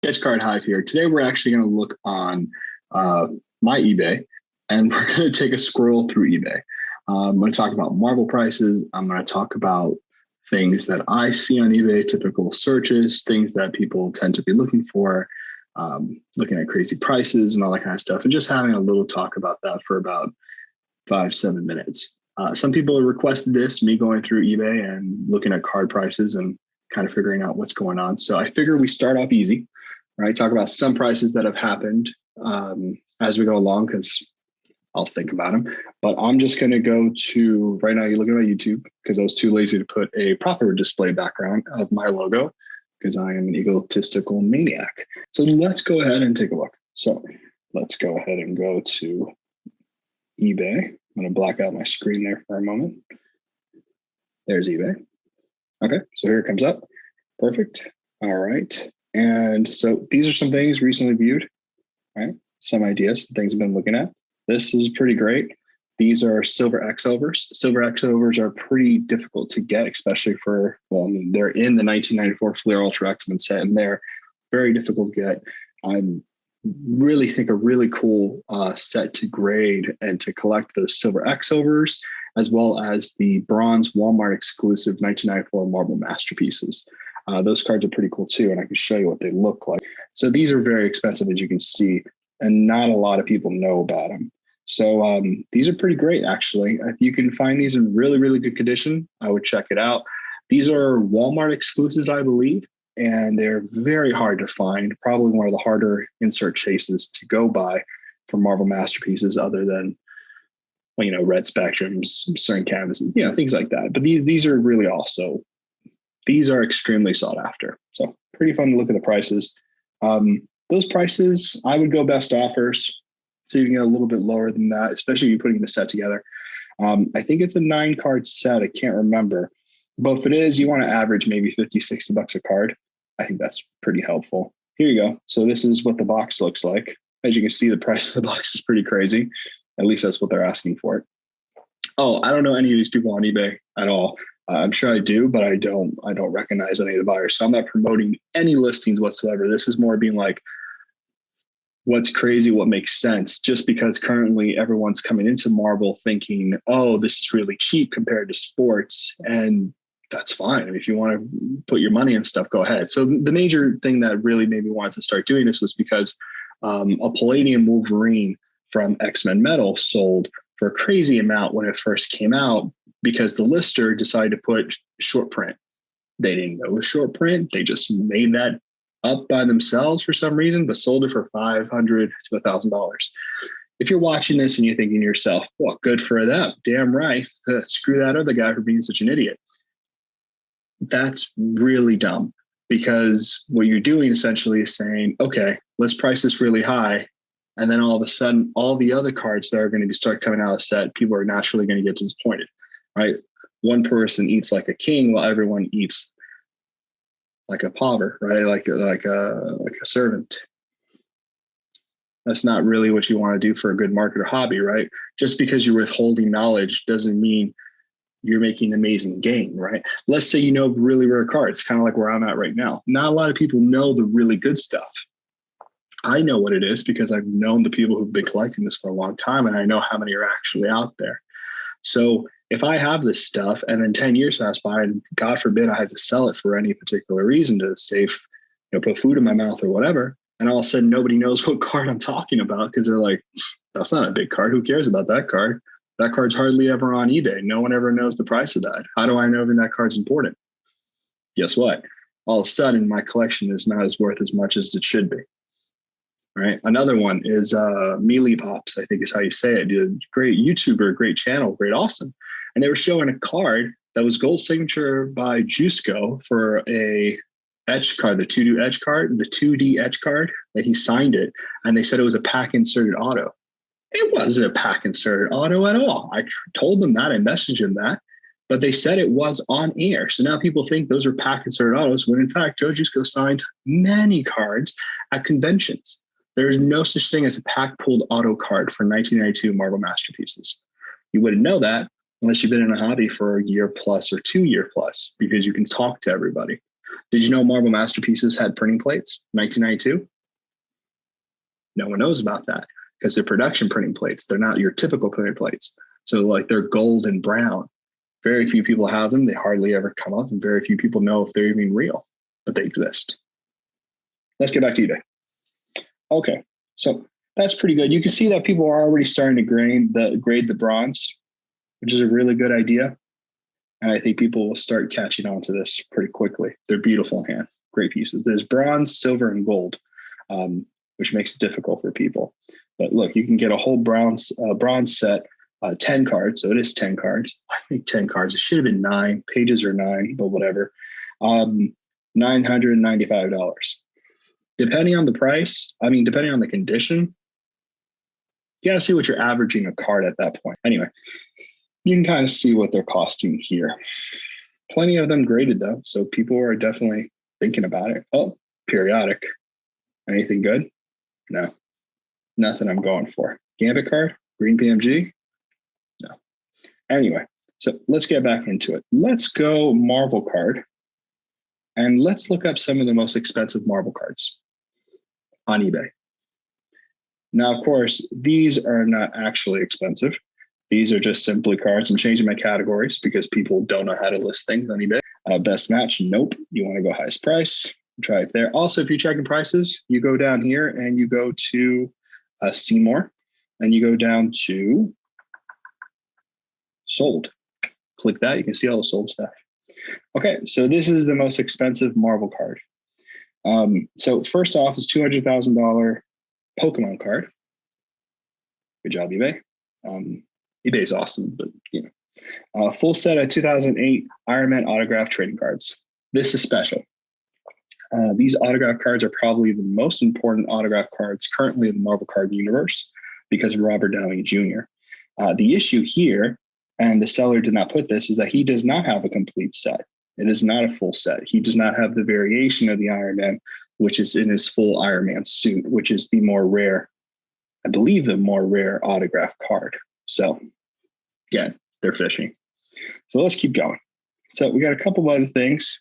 Sketch Card Hive here. Today we're actually going to look on my eBay, and we're going to take a scroll through eBay. I'm going to talk about Marvel prices. I'm going to talk about things that I see on eBay, typical searches, things that people tend to be looking for, looking at crazy prices and all that kind of stuff, and just having a little talk about that for about 5-7 minutes. Some people have requested this, me going through eBay and looking at card prices and kind of figuring out what's going on. So I figure we start off easy, right? Talk about some prices that have happened as we go along, because I'll think about them. But I'm just going to go to, right now you're looking at my YouTube, because I was too lazy to put a proper display background of my logo, because I am an egotistical maniac. So let's go ahead and take a look. So let's go ahead and go to eBay. I'm going to black out my screen there for a moment. There's eBay. Okay, so here it comes up. Perfect. All right. And so these are some things recently viewed, right? Some ideas, some things I've been looking at. This is pretty great. These are silver X overs. Silver X overs are pretty difficult to get, especially for, well, I mean, they're in the 1994 Fleer Ultra X-Men set, and they're very difficult to get. I'm really think a really cool set to grade and to collect those silver X overs, as well as the bronze Walmart exclusive 1994 Marvel Masterpieces. Those cards are pretty cool too, and I can show you what they look like. So these are very expensive, as you can see, and not a lot of people know about them. So these are pretty great, actually. If you can find these in really, really good condition, I would check it out. These are Walmart exclusives, I believe, and they're very hard to find. Probably one of the harder insert chases to go by for Marvel Masterpieces, other than, well, you know, red spectrums, certain canvases, you know, things like that. But these are really also, these are extremely sought after. So pretty fun to look at the prices. Those prices, I would go best offers. So you can get a little bit lower than that, especially if you're putting the set together. I think it's a 9-card set. I can't remember. But if it is, you want to average maybe 50, 60 bucks a card. I think that's pretty helpful. Here you go. So this is what the box looks like. As you can see, the price of the box is pretty crazy. At least that's what they're asking for it. Oh, I don't know any of these people on eBay at all. I'm sure I do, but I don't recognize any of the buyers. So I'm not promoting any listings whatsoever. This is more being like, what's crazy, what makes sense, just because currently everyone's coming into Marvel thinking, oh, this is really cheap compared to sports. And that's fine. I mean, if you want to put your money and stuff, go ahead. So the major thing that really made me want to start doing this was because a Palladium Wolverine from X-Men Metal sold for a crazy amount when it first came out, because the lister decided to put short print. They didn't know it was short print. They just made that up by themselves for some reason, but sold it for $500 to $1,000. If you're watching this and you're thinking to yourself, well, good for them, damn right, screw that other guy for being such an idiot. That's really dumb, because what you're doing essentially is saying, okay, let's price this really high. And then all of a sudden, all the other cards that are going to start coming out of the set, people are naturally going to get disappointed, right? One person eats like a king while everyone eats like a pauper, right? Like a servant. That's not really what you want to do for a good market or hobby, right? Just because you're withholding knowledge doesn't mean you're making amazing gain, right? Let's say you know really rare cards, kind of like where I'm at right now. Not a lot of people know the really good stuff. I know what it is because I've known the people who've been collecting this for a long time, and I know how many are actually out there. So if I have this stuff and then 10 years pass by and God forbid I had to sell it for any particular reason to save, you know, put food in my mouth or whatever, and all of a sudden nobody knows what card I'm talking about because they're like, that's not a big card. Who cares about that card? That card's hardly ever on eBay. No one ever knows the price of that. How do I know that card's important? Guess what? All of a sudden my collection is not as worth as much as it should be. Right. Another one is Mealy Pops, I think is how you say it. Great YouTuber, great channel, great, awesome. And they were showing a card that was gold signature by Jusco for a etch card, the 2D etch card, the 2D etch card that he signed it. And they said it was a pack inserted auto. It wasn't a pack inserted auto at all. I told them that, I messaged them that, but they said it was on air. So now people think those are pack inserted autos, when in fact, Joe Jusco signed many cards at conventions. There is no such thing as a pack pulled auto card for 1992 Marvel Masterpieces. You wouldn't know that unless you've been in a hobby for a year plus or 2 year plus, because you can talk to everybody. Did you know Marvel Masterpieces had printing plates? 1992? No one knows about that because they're production printing plates. They're not your typical printing plates. So like they're gold and brown. Very few people have them. They hardly ever come up, and very few people know if they're even real, but they exist. Let's get back to eBay. Okay, so that's pretty good. You can see that people are already starting to grade the bronze, which is a really good idea. And I think people will start catching on to this pretty quickly. They're beautiful in hand, great pieces. There's bronze, silver, and gold, which makes it difficult for people. But look, you can get a whole bronze set, 10 cards. So it is 10 cards. I think 10 cards. It should have been 9. Pages are 9, but whatever. $995. Depending on the price, depending on the condition, you gotta see what you're averaging a card at that point. Anyway, you can kind of see what they're costing here. Plenty of them graded though, so people are definitely thinking about it. Oh, periodic. Anything good? No, nothing I'm going for. Gambit card, green PMG? No. Anyway, so let's get back into it. Let's go Marvel card, and let's look up some of the most expensive Marvel cards on eBay. Now, of course, these are not actually expensive. These are just simply cards. I'm changing my categories because people don't know how to list things on eBay. Best match, nope. You want to go highest price, try it there. Also, if you're checking prices, you go down here and you go to see more, and you go down to sold. Click that, you can see all the sold stuff. Okay, so this is the most expensive Marvel card. So first off is $200,000 Pokemon card. Good job, eBay. eBay is awesome, but full set of 2008 Iron Man autograph trading cards. This is special. These autograph cards are probably the most important autograph cards currently in the Marvel card universe because of Robert Downey Jr. The issue here, and the seller did not put this, is that he does not have a complete set. It is not a full set. He does not have the variation of the Iron Man, which is in his full Iron Man suit, which is the more rare, I believe the more rare autograph card. So again, they're fishing. So let's keep going. So we got a couple of other things.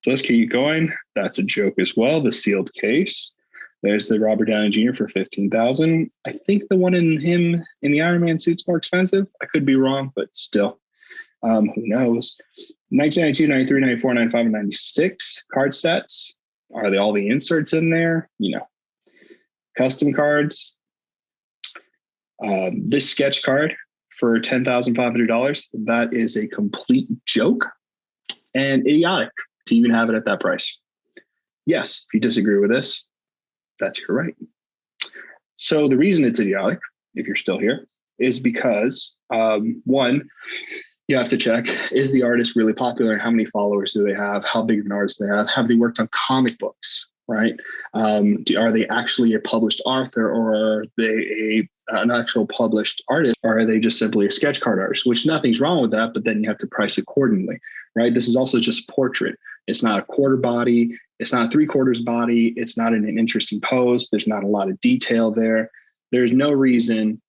So let's keep going. That's a joke as well. The sealed case. There's the Robert Downey Jr. for $15,000. I think the one in the Iron Man suit's more expensive. I could be wrong, but still, who knows? 1992, 93, 94, 95, and 96 card sets. Are they all the inserts in there? Custom cards. This sketch card for $10,500. That is a complete joke and idiotic to even have it at that price. Yes, if you disagree with this, that's your right. So the reason it's idiotic, if you're still here, is because one, you have to check, is the artist really popular? How many followers do they have? How big of an artist do they have? Have they worked on comic books, right? Are they actually a published author, or are they an actual published artist? Or are they just simply a sketch card artist, which nothing's wrong with that, but then you have to price accordingly, right? This is also just portrait. It's not a quarter body. It's not a 3/4 body. It's not in an interesting pose. There's not a lot of detail there. There's no reason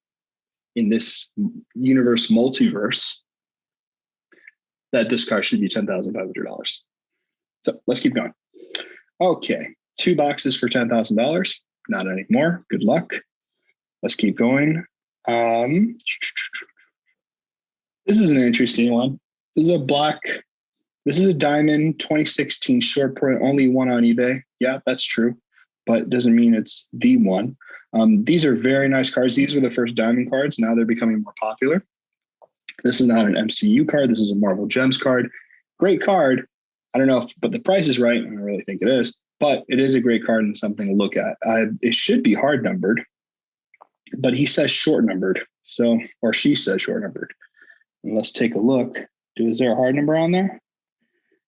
in this universe multiverse that this car should be $10,500. So let's keep going. Okay, 2 boxes for $10,000. Not anymore. Good luck. Let's keep going. This is an interesting one. This is a diamond 2016 short print, only one on eBay. Yeah, that's true, but it doesn't mean it's the one. These are very nice cards. These were the first diamond cards. Now they're becoming more popular. This is not an MCU card. This is a Marvel Gems card. Great card. I don't know but the price is right. I don't really think it is, but it is a great card and something to look at. It should be hard numbered, but he says short numbered. So, or she says short numbered. And let's take a look. Is there a hard number on there?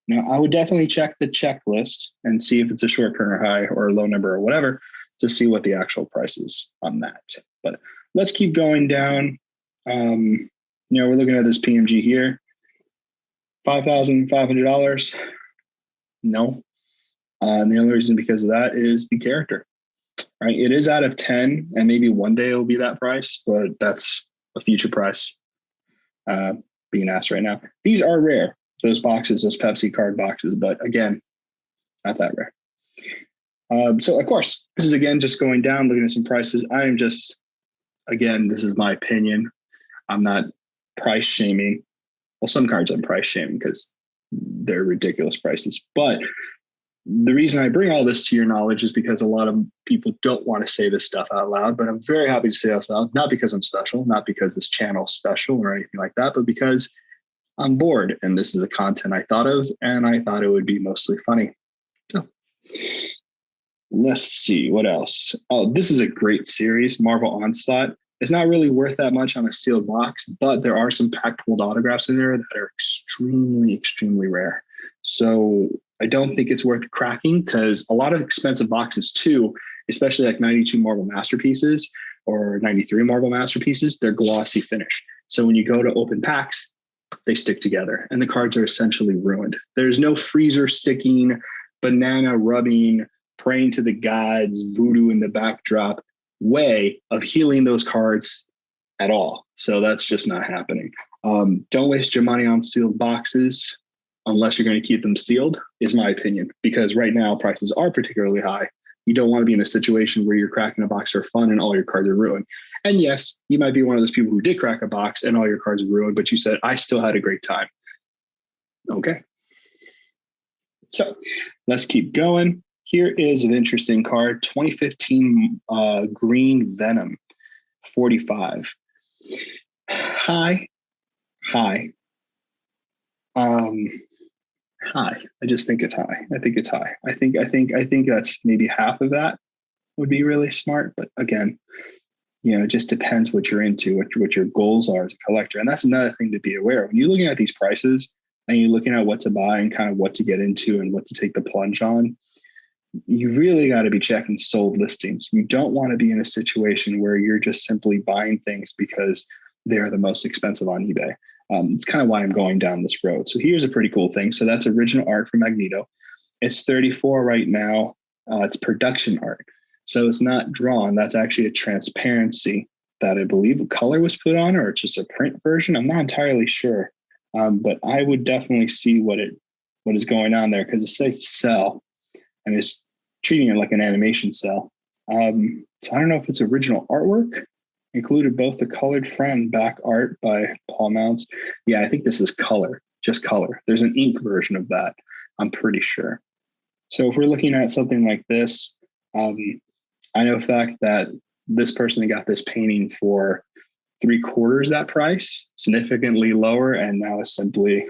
Now, I would definitely check the checklist and see if it's a short print or high or a low number or whatever to see what the actual price is on that. But let's keep going down. We're looking at this PMG here. $5,500. No. And the only reason because of that is the character, right? It is out of 10, and maybe one day it'll be that price, but that's a future price. being asked right now. These are rare, those boxes, those Pepsi card boxes, but again, not that rare. So of course, this is again just going down, looking at some prices. I am just, again, this is my opinion. I'm not price shaming. Well, some cards I'm price shaming because they're ridiculous prices. But the reason I bring all this to your knowledge is because a lot of people don't want to say this stuff out loud, but I'm very happy to say it out loud, not because I'm special, not because this channel's special or anything like that, but because I'm bored and this is the content I thought of and I thought it would be mostly funny. So let's see what else. Oh, this is a great series, Marvel Onslaught. It's not really worth that much on a sealed box, but there are some pack pulled autographs in there that are extremely, extremely rare. So I don't think it's worth cracking because a lot of expensive boxes too, especially like 92 Marvel Masterpieces or 93 Marvel Masterpieces, they're glossy finish. So when you go to open packs, they stick together and the cards are essentially ruined. There's no freezer sticking, banana rubbing, praying to the gods, voodoo in the backdrop way of healing those cards at all. So that's just not happening. Don't waste your money on sealed boxes unless you're going to keep them sealed, is my opinion, because right now prices are particularly high. You don't want to be in a situation where you're cracking a box for fun and all your cards are ruined. And yes, you might be one of those people who did crack a box and all your cards are ruined, but you said, I still had a great time. Okay. So let's keep going. Here is an interesting card, 2015 Green Venom, 45. High. High. I just think it's high. I think it's high. I think that's maybe half of that would be really smart. But again, it just depends what you're into, what your goals are as a collector. And that's another thing to be aware of. When you're looking at these prices and you're looking at what to buy and kind of what to get into and what to take the plunge on, you really got to be checking sold listings. You don't want to be in a situation where you're just simply buying things because they're the most expensive on eBay. It's kind of why I'm going down this road. So here's a pretty cool thing. So that's original art from Magneto. It's 34 right now. It's production art. So it's not drawn. That's actually a transparency that I believe a color was put on, or it's just a print version. I'm not entirely sure. But I would definitely see what is going on there because it says sell and it's treating it like an animation cell. So I don't know if it's original artwork. Included both the colored front and back art by Paul Mounts. Yeah, I think this is color, just color. There's an ink version of that, I'm pretty sure. So if we're looking at something like this, I know the fact that this person got this painting for 3/4 that price, significantly lower, and now is simply,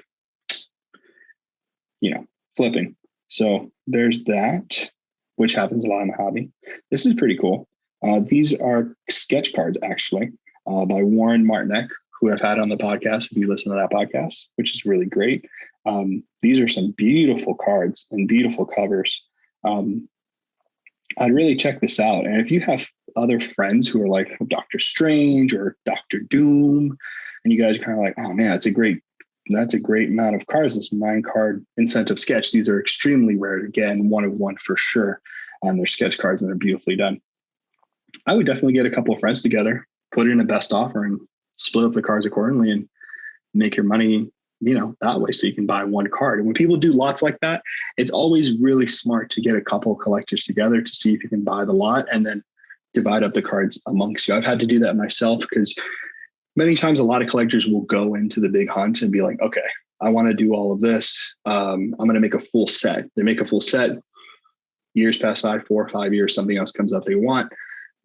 flipping. So there's that, which happens a lot in the hobby. This is pretty cool. These are sketch cards, actually, by Warren Martinek, who I've had on the podcast, if you listen to that podcast, which is really great. These are some beautiful cards and beautiful covers. I'd really check this out. And if you have other friends who are like Dr. Strange or Dr. Doom, and you guys are kind of like, oh man, that's a great amount of cards. This 9-card incentive sketch. These are extremely rare. Again, one of one for sure. They're sketch cards and they're beautifully done. I would definitely get a couple of friends together, put it in a best offer and split up the cards accordingly and make your money, that way. So you can buy one card. And when people do lots like that, it's always really smart to get a couple of collectors together to see if you can buy the lot and then divide up the cards amongst you. I've had to do that myself because many times a lot of collectors will go into the big hunt and be like, okay, I want to do all of this. I'm going to make a full set. They make a full set. Years pass by, 4 or 5 years, something else comes up they want.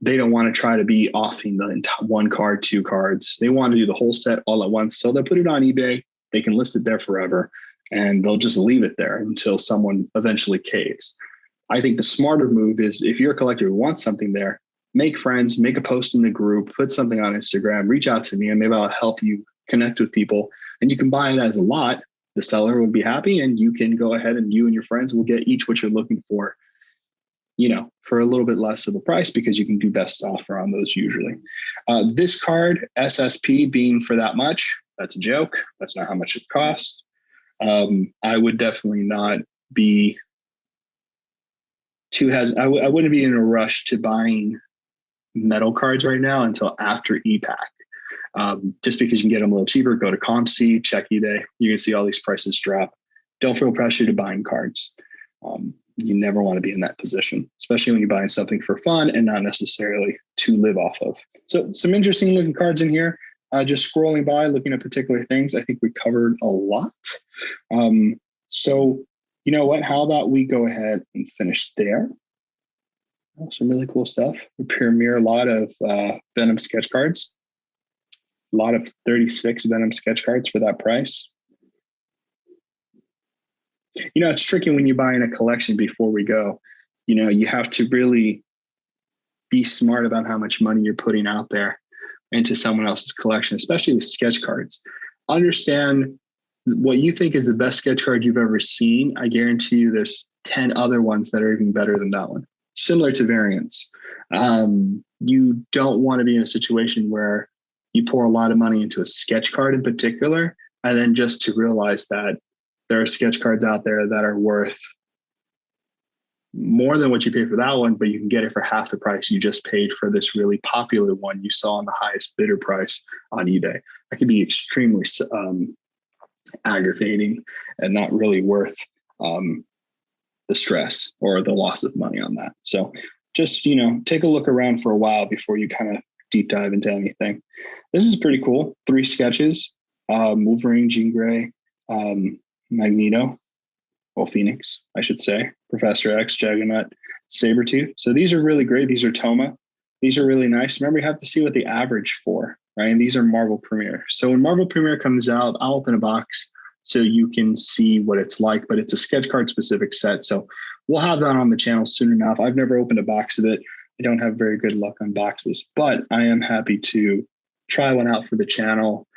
They don't want to try to be offing the 1 card, 2 cards. They want to do the whole set all at once. So they'll put it on eBay. They can list it there forever and they'll just leave it there until someone eventually caves. I think the smarter move is if you're a collector who wants something there, make friends, make a post in the group, put something on Instagram, reach out to me, and maybe I'll help you connect with people. And you can buy it as a lot. The seller would be happy and you can go ahead and you and your friends will get each what you're looking for, for a little bit less of the price because you can do best offer on those usually. This card, SSP, being for that much, that's a joke. That's not how much it costs. I would definitely not be I wouldn't be in a rush to buying metal cards right now until after EPAC. Just because you can get them a little cheaper, go to ComC, check eBay. You can see all these prices drop. Don't feel pressure to buying cards. You never want to be in that position, especially when you're buying something for fun and not necessarily to live off of. So some interesting looking cards in here. Just scrolling by, looking at particular things. I think we covered a lot. So you know what? How about we go ahead and finish there? Some really cool stuff. A premier lot of Venom sketch cards. A lot of 36 Venom sketch cards for that price. You know, it's tricky when you're buying a collection before we go. You know, you have to really be smart about how much money you're putting out there into someone else's collection, especially with sketch cards. Understand what you think is the best sketch card you've ever seen. I guarantee you there's 10 other ones that are even better than that one. Similar to variants. You don't want to be in a situation where you pour a lot of money into a sketch card in particular, and then just to realize that there are sketch cards out there that are worth more than what you paid for that one, but you can get it for half the price you just paid for this really popular one you saw on the highest bidder price on eBay. That can be extremely aggravating and not really worth the stress or the loss of money on that. So just, you know, take a look around for a while before you kind of deep dive into anything. This is pretty cool. 3 sketches, Wolverine, Jean Grey, Magneto, well, Phoenix, I should say, Professor X, Juggernaut, Sabretooth. So these are really great. These are Toma. These are really nice. Remember, you have to see what the average for, right? And these are Marvel Premiere. So when Marvel Premiere comes out, I'll open a box so you can see what it's like, but it's a sketch card specific set. So we'll have that on the channel soon enough. I've never opened a box of it. I don't have very good luck on boxes, but I am happy to try one out for the channel.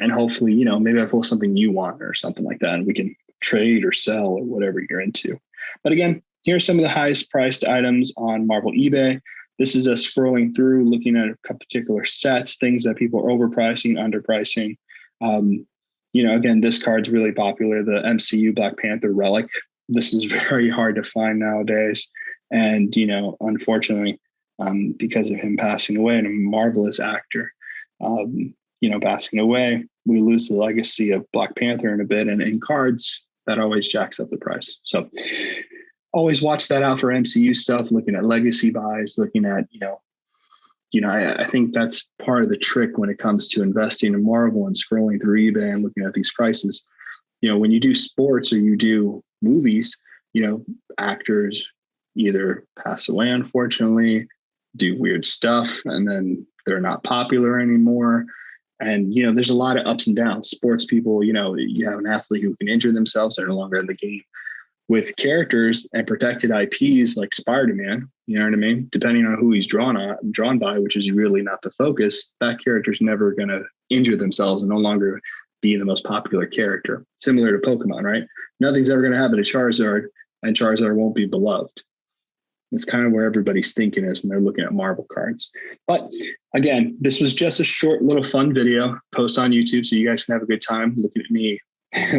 And hopefully, you know, maybe I pull something you want or something like that, and we can trade or sell or whatever you're into. But again, here's some of the highest priced items on Marvel eBay. This is us scrolling through, looking at particular sets, things that people are overpricing, underpricing. You know, again, this card's really popular, the MCU Black Panther relic. This is very hard to find nowadays. And, you know, unfortunately, because of him passing away, and a marvelous actor, you know, passing away, we lose the legacy of Black Panther in a bit, and in cards, that always jacks up the price. So always watch that out for MCU stuff, looking at legacy buys, looking at, I think that's part of the trick when it comes to investing in Marvel and scrolling through eBay and looking at these prices. You know, when you do sports or you do movies, you know, actors either pass away, unfortunately, do weird stuff, and then they're not popular anymore. And, you know, there's a lot of ups and downs. Sports people, you know, you have an athlete who can injure themselves, they're no longer in the game. With characters and protected IPs like Spider-Man, you know what I mean? Depending on who he's drawn by, which is really not the focus, that character's never going to injure themselves and no longer be the most popular character. Similar to Pokemon, right? Nothing's ever going to happen to Charizard, and Charizard won't be beloved. It's kind of where everybody's thinking is when they're looking at Marvel cards. But again, this was just a short little fun video post on YouTube so you guys can have a good time looking at me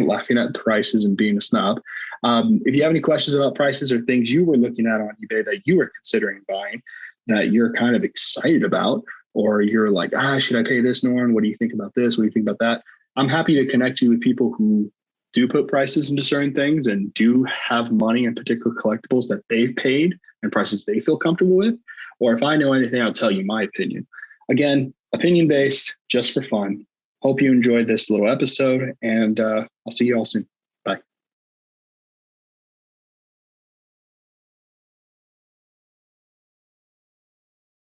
laughing at prices and being a snob. If you have any questions about prices or things you were looking at on eBay that you were considering buying that you're kind of excited about, or you're like, should I pay this, Norm? What do you think about this? What do you think about that? I'm happy to connect you with people who do put prices into certain things and do have money in particular collectibles that they've paid and prices they feel comfortable with. Or if I know anything, I'll tell you my opinion. Again, opinion based, just for fun. Hope you enjoyed this little episode, and I'll see you all soon.